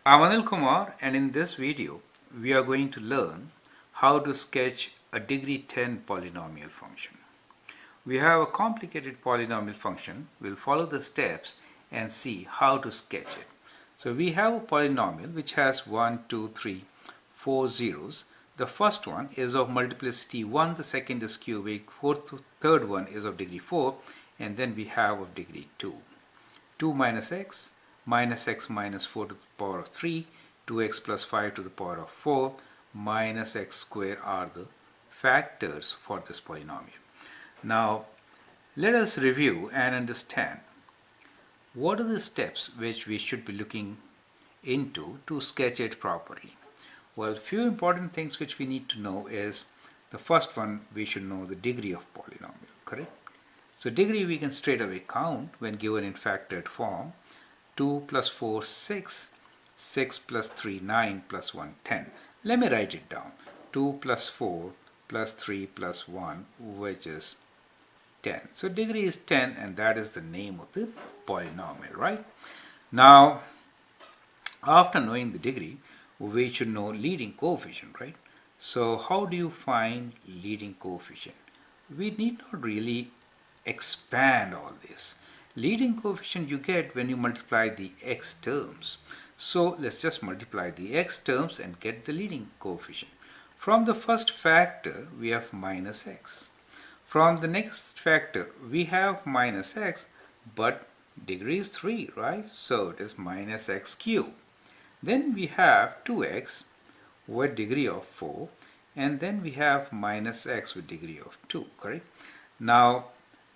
I'm Anil Kumar, and in this video we are going to learn how to sketch a degree 10 polynomial function. We have a complicated polynomial function. We'll follow the steps and see how to sketch it. So we have a polynomial which has 1, 2, 3, 4 zeros. The first one is of multiplicity 1, the second is cubic, third one is of degree 4, and then we have of degree 2. 2 minus x minus 4 to the power of 3, 2x plus 5 to the power of 4, minus x square are the factors for this polynomial. Now, let us review and understand what are the steps which we should be looking into to sketch it properly. Well, few important things which we need to know is the first one, we should know the degree of polynomial, correct? So degree we can straight away count when given in factored form. 2 plus 4, 6, 6 plus 3, 9 plus 1, 10. Let me write it down. 2 plus 4 plus 3 plus 1, which is 10. So degree is 10, and that is the name of the polynomial, right? Now, after knowing the degree, we should know leading coefficient, right? So how do you find leading coefficient? We need not really expand all this. Leading coefficient you get when you multiply the x terms. So let's just multiply the x terms and get the leading coefficient. From the first factor we have minus x. From the next factor we have minus x, but degree is 3, right? So it is minus x cubed. Then we have 2x with degree of 4, and then we have minus x with degree of 2, correct? Now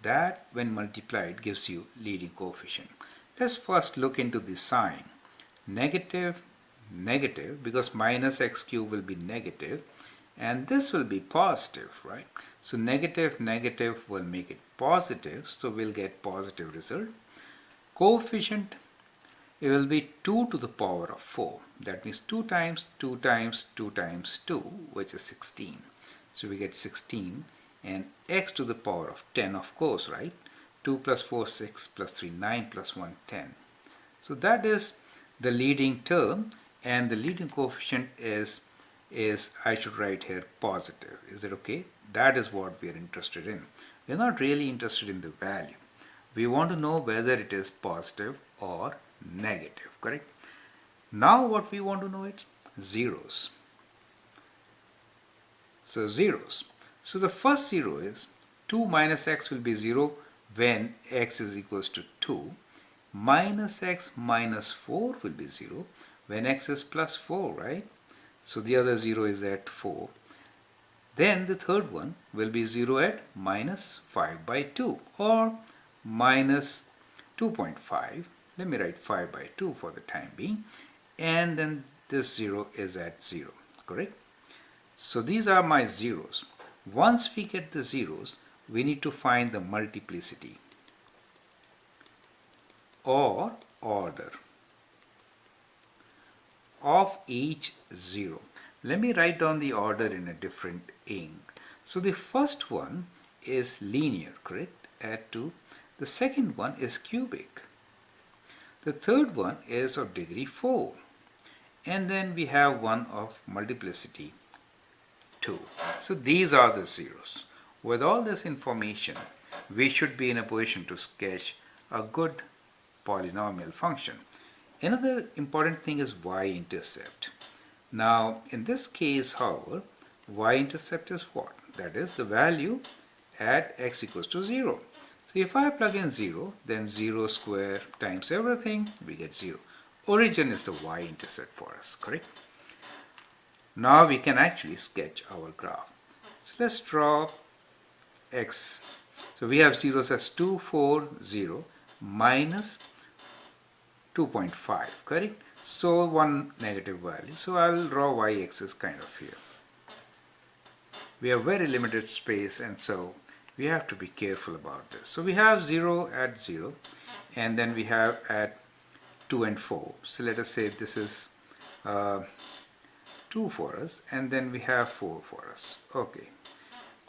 that when multiplied gives you leading coefficient. Let's first look into the sign. Negative, negative, because minus x cubed will be negative, and this will be positive, right? So negative, negative will make it positive, so we'll get positive result. Coefficient, it will be 2 to the power of 4. That means 2 times 2 times 2 times 2, which is 16. So we get 16. And x to the power of 10, of course, right? 2 plus 4, 6 plus 3, 9 plus 1, 10. So that is the leading term, and the leading coefficient is I should write here positive. Is it okay? That is what we are interested in. We are not really interested in the value. We want to know whether it is positive or negative, correct? Now what we want to know is zeros. So zeros. So the first 0 is 2 minus x will be 0 when x is equals to 2. Minus x minus 4 will be 0 when x is plus 4, right? So the other 0 is at 4. Then the third one will be 0 at minus 5 by 2 or minus 2.5. Let me write 5 by 2 for the time being. And then this 0 is at 0, correct? So these are my zeros. Once we get the zeros, we need to find the multiplicity or order of each zero. Let me write down the order in a different ink. So the first one is linear, correct? Add 2. The second one is cubic. The third one is of degree 4. And then we have one of multiplicity 2. So these are the zeros. With all this information, we should be in a position to sketch a good polynomial function. Another important thing is y-intercept. Now in this case, however, y-intercept is what? That is the value at x equals to 0. So if I plug in 0, then 0 square times everything, we get 0. Origin is the y-intercept for us, correct? Now we can actually sketch our graph. So let's draw x. So we have zeros as 2, 4, 0, minus 2.5, correct? So one negative value. So I will draw y-axis kind of here. We have very limited space, and so we have to be careful about this. So we have 0 at 0, and then we have at 2 and 4. So let us say this is 2 for us, and then we have 4 for us. Okay.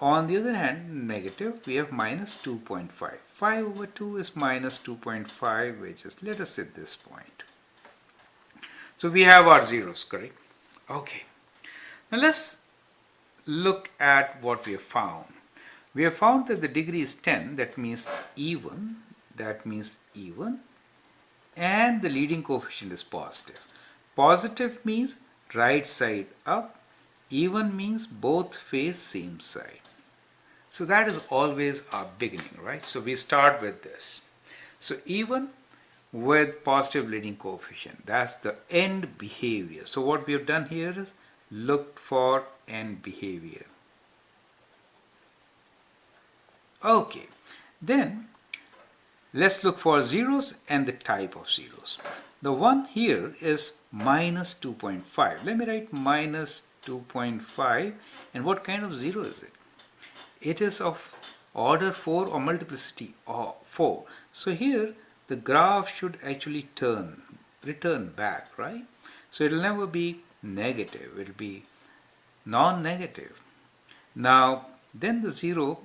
On the other hand, negative, we have minus 2.5. 5 over 2 is minus 2.5, which is, let us say, this point. So we have our zeros, correct? Okay. Now let's look at what we have found. We have found that the degree is 10, that means even, and the leading coefficient is positive. Positive means right side up, even means both face same side. So that is always our beginning, right? So we start with this. So even with positive leading coefficient, that's the end behavior. So what we have done here is looked for end behavior. Okay, then let's look for zeros and the type of zeros. The one here is minus 2.5. Let me write minus 2.5. And what kind of zero is it? It is of order 4 or multiplicity of 4. So here the graph should actually return back, right? So it will never be negative, it will be non-negative. Now then the 0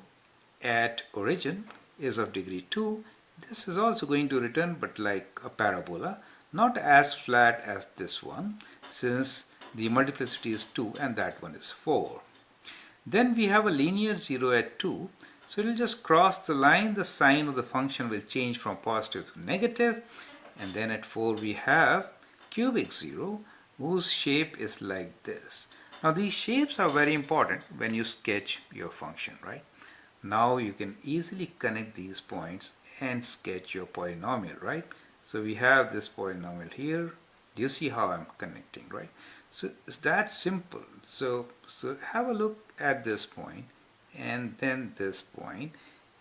at origin is of degree 2. This is also going to return, but like a parabola, not as flat as this one, since the multiplicity is 2 and that one is 4. Then we have a linear 0 at 2, so it will just cross the line, the sign of the function will change from positive to negative, and then at 4 we have cubic 0 whose shape is like this. Now these shapes are very important when you sketch your function, right? Now you can easily connect these points and sketch your polynomial, right? So we have this polynomial here. Do you see how I'm connecting, right? So it's that simple. So have a look at this point and then this point,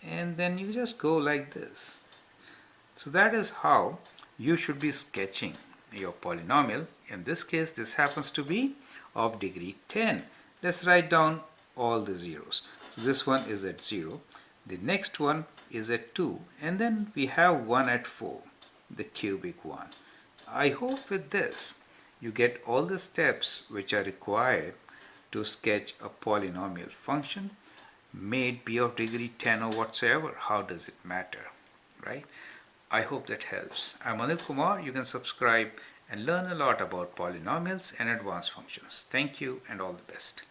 and then you just go like this. So that is how you should be sketching your polynomial. In this case, this happens to be of degree 10. Let's write down all the zeros. So this one is at 0, the next one is at 2, and then we have one at 4, the cubic one. I hope with this you get all the steps which are required to sketch a polynomial function, may it be of degree 10 or whatsoever. How does it matter, right? I hope that helps. I'm Anil Kumar. You can subscribe and learn a lot about polynomials and advanced functions. Thank you and all the best.